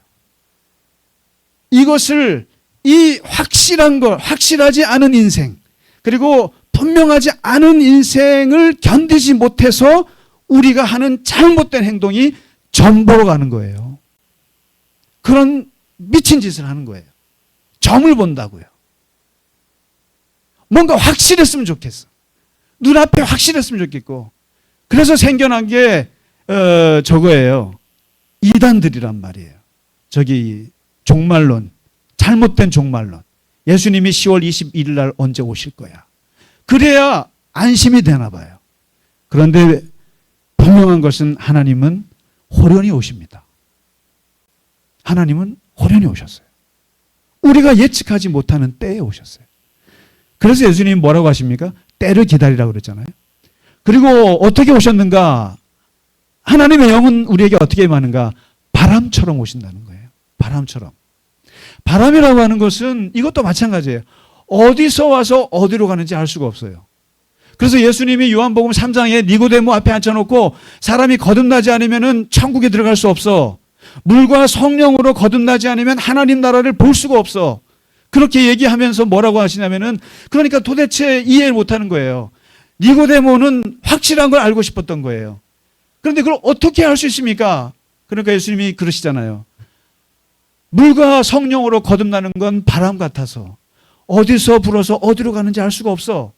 이것을 이 확실한 걸, 확실하지 않은 인생, 그리고 분명하지 않은 인생을 견디지 못해서 우리가 하는 잘못된 행동이 점보로 가는 거예요. 그런 미친 짓을 하는 거예요. 점을 본다고요. 뭔가 확실했으면 좋겠어. 눈앞에 확실했으면 좋겠고. 그래서 생겨난 게 저거예요. 이단들이란 말이에요. 저기 종말론, 잘못된 종말론. 예수님이 10월 21일 날 언제 오실 거야. 그래야 안심이 되나 봐요. 그런데 분명한 것은 하나님은 호련히 오십니다. 하나님은 호련히 오셨어요. 우리가 예측하지 못하는 때에 오셨어요. 그래서 예수님이 뭐라고 하십니까? 때를 기다리라고 그랬잖아요. 그리고 어떻게 오셨는가? 하나님의 영은 우리에게 어떻게 임하는가? 바람처럼 오신다는 거예요. 바람처럼. 바람이라고 하는 것은 이것도 마찬가지예요. 어디서 와서 어디로 가는지 알 수가 없어요. 그래서 예수님이 요한복음 3장에 니고데모 앞에 앉혀놓고 사람이 거듭나지 않으면 천국에 들어갈 수 없어. 물과 성령으로 거듭나지 않으면 하나님 나라를 볼 수가 없어. 그렇게 얘기하면서 뭐라고 하시냐면은 그러니까 도대체 이해를 못하는 거예요. 니고데모는 확실한 걸 알고 싶었던 거예요. 그런데 그걸 어떻게 알 수 있습니까? 그러니까 예수님이 그러시잖아요. 물과 성령으로 거듭나는 건 바람 같아서 어디서 불어서 어디로 가는지 알 수가 없어.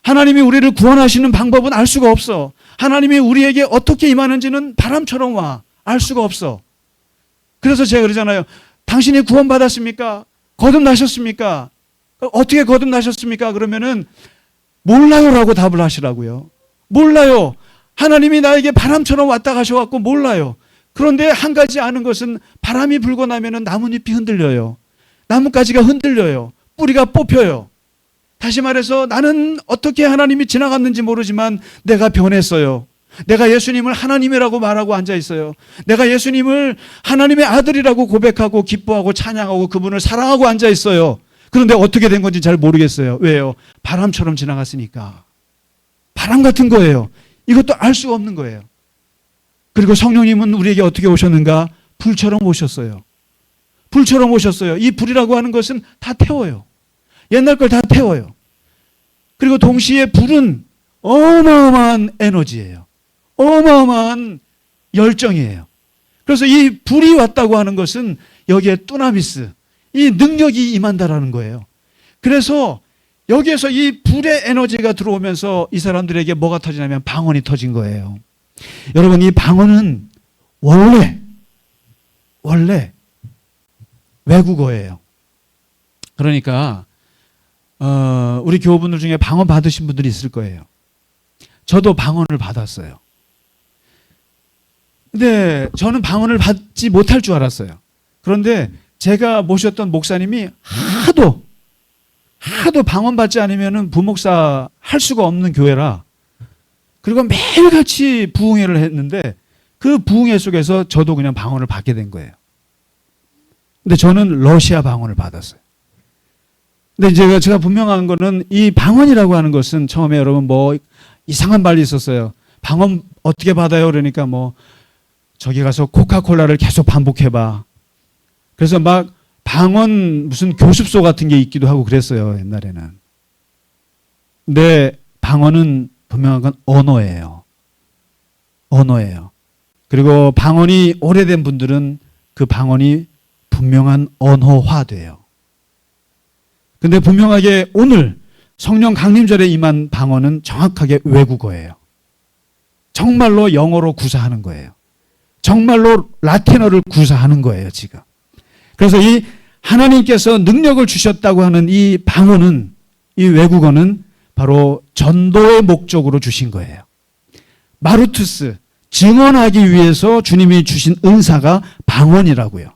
하나님이 우리를 구원하시는 방법은 알 수가 없어. 하나님이 우리에게 어떻게 임하는지는 바람처럼 와. 알 수가 없어. 그래서 제가 그러잖아요. 당신이 구원받았습니까? 거듭나셨습니까? 어떻게 거듭나셨습니까? 그러면은 몰라요라고 답을 하시라고요. 몰라요. 하나님이 나에게 바람처럼 왔다 가셔갖고 몰라요. 그런데 한 가지 아는 것은 바람이 불고 나면은 나뭇잎이 흔들려요. 나뭇가지가 흔들려요. 뿌리가 뽑혀요. 다시 말해서 나는 어떻게 하나님이 지나갔는지 모르지만 내가 변했어요. 내가 예수님을 하나님이라고 말하고 앉아 있어요. 내가 예수님을 하나님의 아들이라고 고백하고 기뻐하고 찬양하고 그분을 사랑하고 앉아 있어요. 그런데 어떻게 된 건지 잘 모르겠어요. 왜요? 바람처럼 지나갔으니까. 바람 같은 거예요. 이것도 알 수가 없는 거예요. 그리고 성령님은 우리에게 어떻게 오셨는가? 불처럼 오셨어요. 불처럼 오셨어요. 이 불이라고 하는 것은 다 태워요. 옛날 걸 다 태워요. 그리고 동시에 불은 어마어마한 에너지예요. 어마어마한 열정이에요. 그래서 이 불이 왔다고 하는 것은 여기에 뚜나미스, 이 능력이 임한다라는 거예요. 그래서 여기에서 이 불의 에너지가 들어오면서 이 사람들에게 뭐가 터지냐면 방언이 터진 거예요. 여러분, 이 방언은 원래 외국어예요. 그러니까 우리 교우분들 중에 방언 받으신 분들이 있을 거예요. 저도 방언을 받았어요. 근데 저는 방언을 받지 못할 줄 알았어요. 그런데 제가 모셨던 목사님이 하도 방언 받지 않으면 부목사 할 수가 없는 교회라, 그리고 매일같이 부흥회를 했는데 그 부흥회 속에서 저도 그냥 방언을 받게 된 거예요. 근데 저는 러시아 방언을 받았어요. 근데 제가 분명한 거는 이 방언이라고 하는 것은 처음에 여러분 뭐 이상한 말이 있었어요. 방언 어떻게 받아요? 그러니까 뭐 저기 가서 코카콜라를 계속 반복해봐. 그래서 막 방언 무슨 교습소 같은 게 있기도 하고 그랬어요, 옛날에는. 근데 방언은 분명한 건 언어예요. 그리고 방언이 오래된 분들은 그 방언이 분명한 언어화돼요. 근데 분명하게 오늘 성령 강림절에 임한 방언은 정확하게 외국어예요. 정말로 영어로 구사하는 거예요. 정말로 라틴어를 구사하는 거예요, 지금. 그래서 이 하나님께서 능력을 주셨다고 하는 이 방언은, 이 외국어는 바로 전도의 목적으로 주신 거예요. 마루투스, 증언하기 위해서 주님이 주신 은사가 방언이라고요.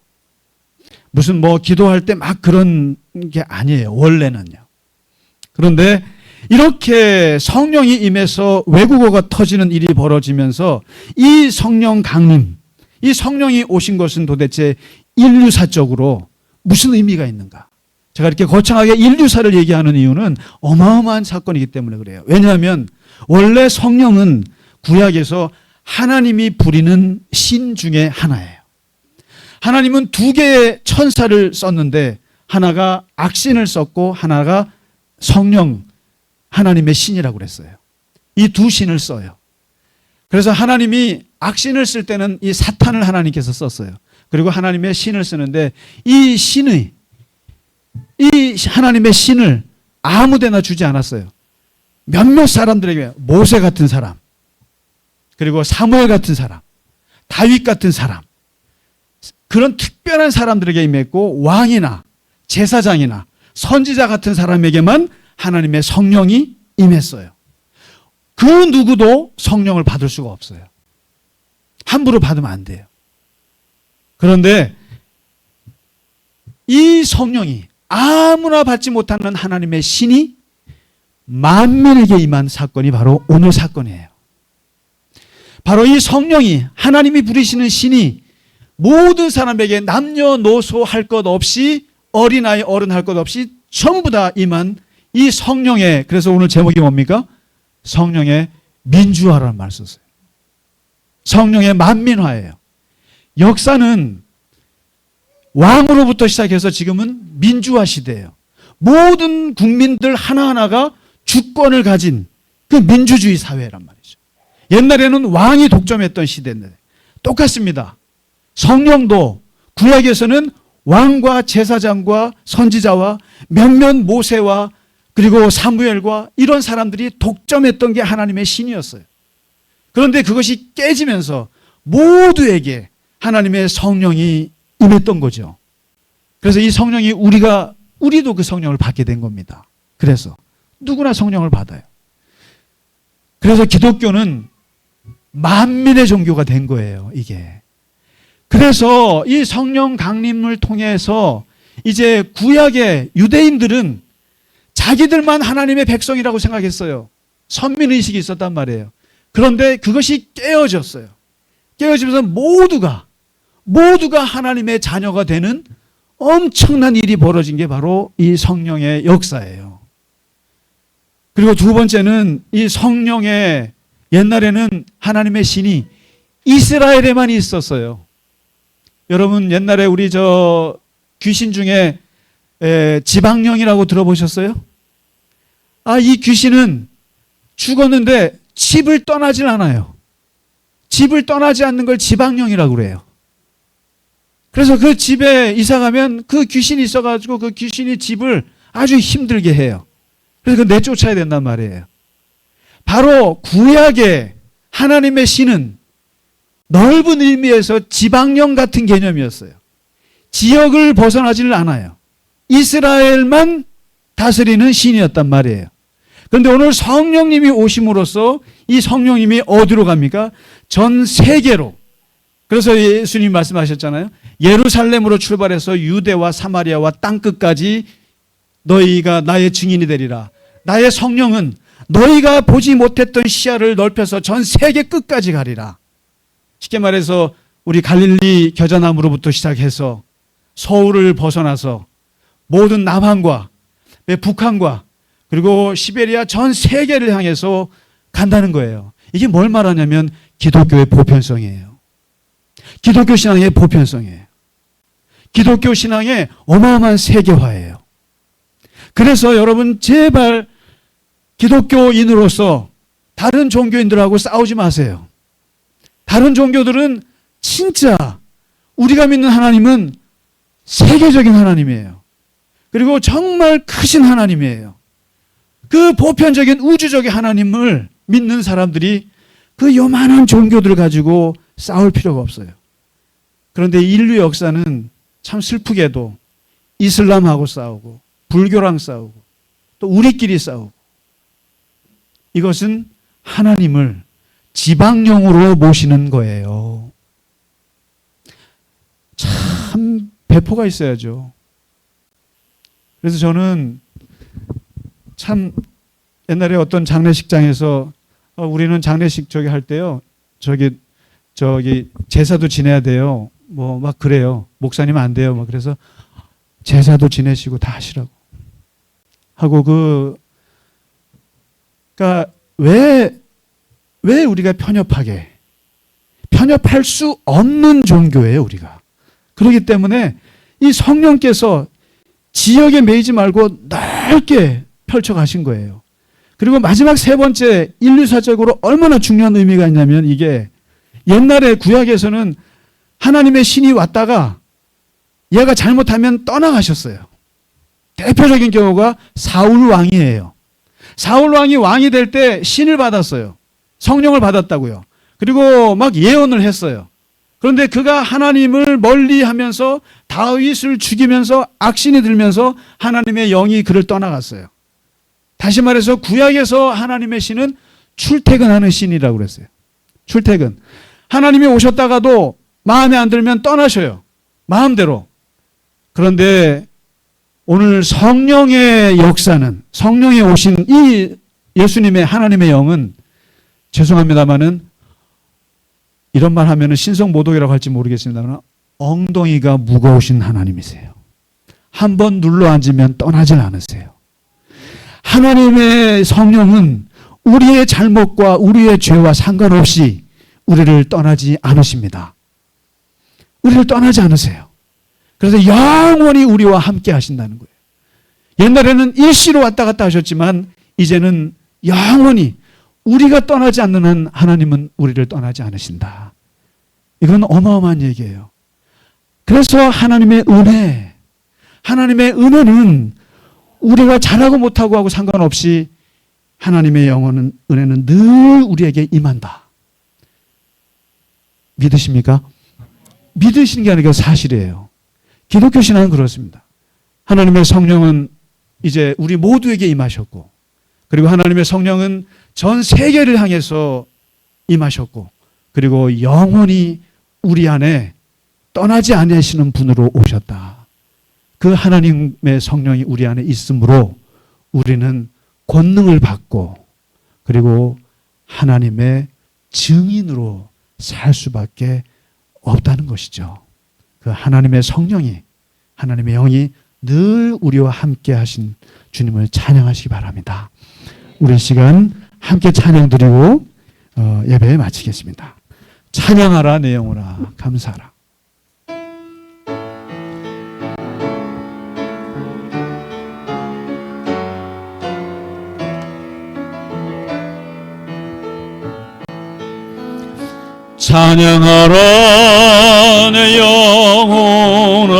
무슨 뭐 기도할 때 막 그런 게 아니에요, 원래는요. 그런데 이렇게 성령이 임해서 외국어가 터지는 일이 벌어지면서 이 성령 강림, 이 성령이 오신 것은 도대체 인류사적으로 무슨 의미가 있는가? 제가 이렇게 거창하게 인류사를 얘기하는 이유는 어마어마한 사건이기 때문에 그래요. 왜냐하면 원래 성령은 구약에서 하나님이 부리는 신 중에 하나예요. 하나님은 두 개의 천사를 썼는데 하나가 악신을 썼고 하나가 성령, 하나님의 신이라고 그랬어요. 이 두 신을 써요. 그래서 하나님이 악신을 쓸 때는 이 사탄을 하나님께서 썼어요. 그리고 하나님의 신을 쓰는데 이 하나님의 신을 아무 데나 주지 않았어요. 몇몇 사람들에게, 모세 같은 사람, 그리고 사무엘 같은 사람, 다윗 같은 사람, 그런 특별한 사람들에게 임했고, 왕이나 제사장이나 선지자 같은 사람에게만 하나님의 성령이 임했어요. 그 누구도 성령을 받을 수가 없어요. 함부로 받으면 안 돼요. 그런데 이 성령이 아무나 받지 못하는 하나님의 신이 만민에게 임한 사건이 바로 오늘 사건이에요. 바로 이 성령이, 하나님이 부리시는 신이 모든 사람에게 남녀노소 할 것 없이, 어린아이 어른 할 것 없이 전부 다 임한 이 성령의, 그래서 오늘 제목이 뭡니까? 성령의 민주화라는 말을 썼어요. 성령의 만민화예요. 역사는 왕으로부터 시작해서 지금은 민주화 시대예요. 모든 국민들 하나하나가 주권을 가진 그 민주주의 사회란 말이죠. 옛날에는 왕이 독점했던 시대인데 똑같습니다. 성령도 구약에서는 왕과 제사장과 선지자와 몇몇 모세와 그리고 사무엘과 이런 사람들이 독점했던 게 하나님의 신이었어요. 그런데 그것이 깨지면서 모두에게 하나님의 성령이 임했던 거죠. 그래서 이 성령이 우리도 그 성령을 받게 된 겁니다. 그래서 누구나 성령을 받아요. 그래서 기독교는 만민의 종교가 된 거예요, 이게. 그래서 이 성령 강림을 통해서 이제 구약의 유대인들은 자기들만 하나님의 백성이라고 생각했어요. 선민의식이 있었단 말이에요. 그런데 그것이 깨어졌어요. 깨어지면서 모두가 하나님의 자녀가 되는 엄청난 일이 벌어진 게 바로 이 성령의 역사예요. 그리고 두 번째는 이 성령의, 옛날에는 하나님의 신이 이스라엘에만 있었어요. 여러분 옛날에 우리 귀신 중에 지방령이라고 들어보셨어요? 이 귀신은 죽었는데 집을 떠나질 않아요. 집을 떠나지 않는 걸 지방령이라고 그래요. 그래서 그 집에 이사 가면 그 귀신이 있어가지고 그 귀신이 집을 아주 힘들게 해요. 그래서 내쫓아야 된단 말이에요. 바로 구약의 하나님의 신은 넓은 의미에서 지방령 같은 개념이었어요. 지역을 벗어나지를 않아요. 이스라엘만 다스리는 신이었단 말이에요. 그런데 오늘 성령님이 오심으로써 이 성령님이 어디로 갑니까? 전 세계로. 그래서 예수님 말씀하셨잖아요. 예루살렘으로 출발해서 유대와 사마리아와 땅끝까지 너희가 나의 증인이 되리라. 나의 성령은 너희가 보지 못했던 시야를 넓혀서 전 세계 끝까지 가리라. 쉽게 말해서 우리 갈릴리 겨자나무로부터 시작해서 서울을 벗어나서 모든 남한과 북한과 그리고 시베리아 전 세계를 향해서 간다는 거예요. 이게 뭘 말하냐면 기독교의 보편성이에요. 기독교 신앙의 보편성이에요. 기독교 신앙의 어마어마한 세계화예요. 그래서 여러분 제발 기독교인으로서 다른 종교인들하고 싸우지 마세요. 다른 종교들은 진짜 우리가 믿는 하나님은 세계적인 하나님이에요. 그리고 정말 크신 하나님이에요. 그 보편적인 우주적인 하나님을 믿는 사람들이 그 요만한 종교들을 가지고 싸울 필요가 없어요. 그런데 인류 역사는 참 슬프게도 이슬람하고 싸우고 불교랑 싸우고 또 우리끼리 싸우고 이것은 하나님을 지방령으로 모시는 거예요. 참 배포가 있어야죠. 그래서 저는 참 옛날에 어떤 장례식장에서 우리는 장례식 할 때요. 저기 제사도 지내야 돼요. 뭐 막 그래요. 목사님 안 돼요. 막 그래서 제사도 지내시고 다 하시라고 하고 그러니까 왜 우리가 편협할 수 없는 종교예요, 우리가. 그렇기 때문에 이 성령께서 지역에 매이지 말고 넓게 펼쳐 가신 거예요. 그리고 마지막 세 번째 인류사적으로 얼마나 중요한 의미가 있냐면 이게 옛날에 구약에서는 하나님의 신이 왔다가 얘가 잘못하면 떠나가셨어요. 대표적인 경우가 사울 왕이에요. 사울 왕이 왕이 될 때 신을 받았어요. 성령을 받았다고요. 그리고 막 예언을 했어요. 그런데 그가 하나님을 멀리하면서 다윗을 죽이면서 악신이 들면서 하나님의 영이 그를 떠나갔어요. 다시 말해서 구약에서 하나님의 신은 출퇴근하는 신이라고 그랬어요. 출퇴근. 하나님이 오셨다가도 마음에 안 들면 떠나셔요. 마음대로. 그런데 오늘 성령의 역사는 성령이 오신 이 예수님의 하나님의 영은 죄송합니다마는 이런 말 하면 신성모독이라고 할지 모르겠습니다만 엉덩이가 무거우신 하나님이세요. 한번 눌러 앉으면 떠나질 않으세요. 하나님의 성령은 우리의 잘못과 우리의 죄와 상관없이 우리를 떠나지 않으십니다. 우리를 떠나지 않으세요. 그래서 영원히 우리와 함께 하신다는 거예요. 옛날에는 일시로 왔다 갔다 하셨지만 이제는 영원히 우리가 떠나지 않는 한 하나님은 우리를 떠나지 않으신다. 이건 어마어마한 얘기예요. 그래서 하나님의 은혜는 우리가 잘하고 못하고 하고 상관없이 하나님의 영원한 은혜는 늘 우리에게 임한다. 믿으십니까? 믿으시는 게 아니라 사실이에요. 기독교 신앙은 그렇습니다. 하나님의 성령은 이제 우리 모두에게 임하셨고 그리고 하나님의 성령은 전 세계를 향해서 임하셨고 그리고 영원히 우리 안에 떠나지 않으시는 분으로 오셨다. 그 하나님의 성령이 우리 안에 있으므로 우리는 권능을 받고 그리고 하나님의 증인으로 살 수밖에 없다는 것이죠. 그 하나님의 성령이 하나님의 영이 늘 우리와 함께 하신 주님을 찬양하시기 바랍니다. 우리 시간 함께 찬양 드리고 예배 마치겠습니다. 찬양하라 내 영혼아 감사하라. 찬양하라 내 영혼아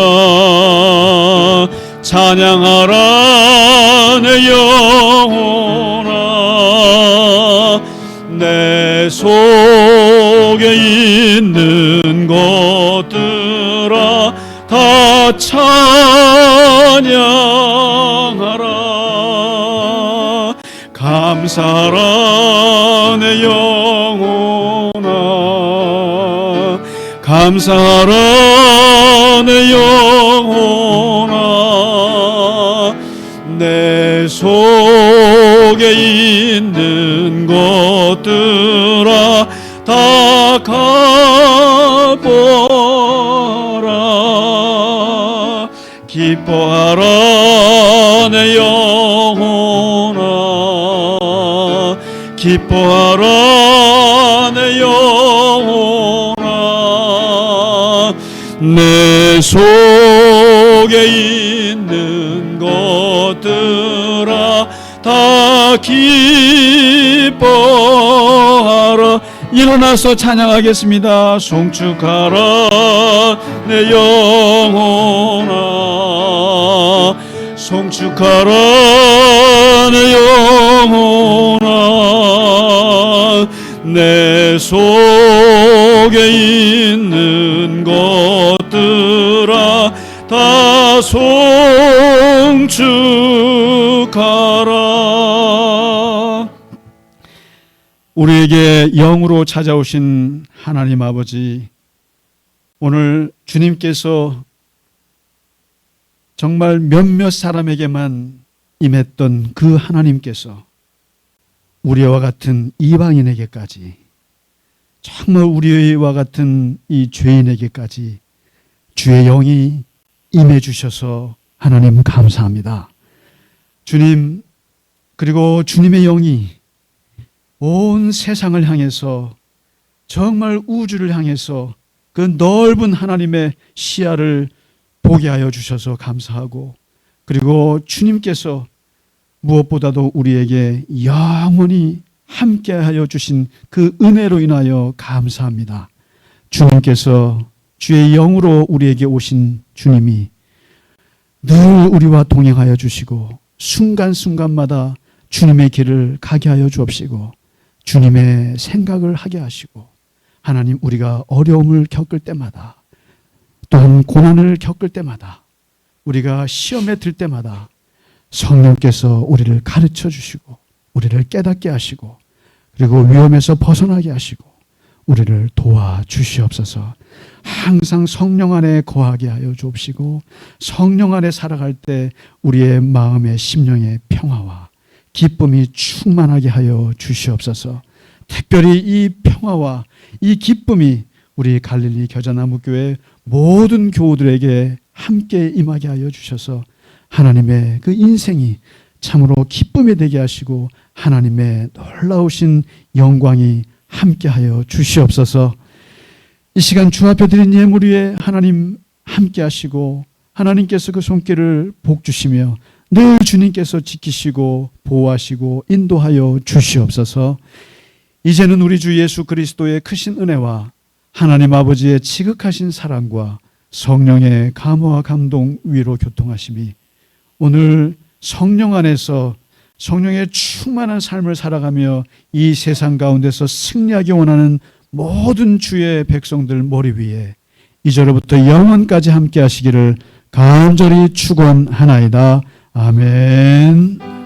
찬양하라 내 영혼아. 내 속에 있는 것들아 다 찬양하라. 감사하라 내 영혼아. 감사하라 내 영혼아. 내 속에 있는 것들아 다 갚아라. 기뻐하라 내 영혼아. 기뻐하라 내 영혼아. 내 속에 있는 것들아 다 기뻐하라. 일어나서 찬양하겠습니다. 송축하라 내 영혼아. 송축하라 내 영혼아. 내 속에 있는 것들아 다 송축하라. 우리에게 영으로 찾아오신 하나님 아버지, 오늘 주님께서 정말 몇몇 사람에게만 임했던 그 하나님께서 우리와 같은 이방인에게까지, 정말 우리와 같은 이 죄인에게까지 주의 영이 임해 주셔서 하나님 감사합니다. 주님, 그리고 주님의 영이 온 세상을 향해서, 정말 우주를 향해서 그 넓은 하나님의 시야를 보게 하여 주셔서 감사하고, 그리고 주님께서 무엇보다도 우리에게 영원히 함께하여 주신 그 은혜로 인하여 감사합니다. 주님께서 주의 영으로 우리에게 오신 주님이 늘 우리와 동행하여 주시고, 순간순간마다 주님의 길을 가게 하여 주옵시고, 주님의 생각을 하게 하시고, 하나님, 우리가 어려움을 겪을 때마다, 또한 고난을 겪을 때마다, 우리가 시험에 들 때마다 성령께서 우리를 가르쳐 주시고, 우리를 깨닫게 하시고, 그리고 위험에서 벗어나게 하시고, 우리를 도와주시옵소서. 항상 성령 안에 거하게 하여 주옵시고, 성령 안에 살아갈 때 우리의 마음의 심령의 평화와 기쁨이 충만하게 하여 주시옵소서. 특별히 이 평화와 이 기쁨이 우리 갈릴리 겨자나무 교회 모든 교우들에게 함께 임하게 하여 주셔서 하나님의 그 인생이 참으로 기쁨이 되게 하시고, 하나님의 놀라우신 영광이 함께하여 주시옵소서. 이 시간 주 앞에 드린 예물 위에 하나님 함께 하시고, 하나님께서 그 손길을 복 주시며 늘 주님께서 지키시고 보호하시고 인도하여 주시옵소서. 이제는 우리 주 예수 그리스도의 크신 은혜와 하나님 아버지의 지극하신 사랑과 성령의 감화와 감동, 위로 교통하심이 오늘 성령 안에서 성령의 충만한 삶을 살아가며 이 세상 가운데서 승리하기 원하는 모든 주의 백성들 머리 위에 이제로부터 영원까지 함께 하시기를 간절히 축원하나이다. 아멘.